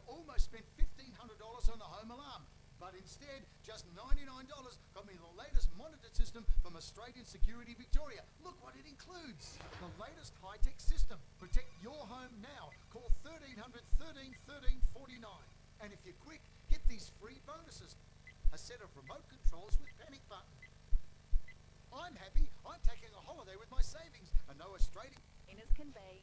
almost spent $1,500 on the home alarm, but instead, just $99 got me the latest monitored system from Australian Security Victoria. Look what it includes. The latest high-tech system. Protect your home now. Call 1300 13 13 49. And if you're quick, get these free bonuses. A set of remote controls with panic button. I'm happy. I'm taking a holiday with my savings. And no Australian Trainers can be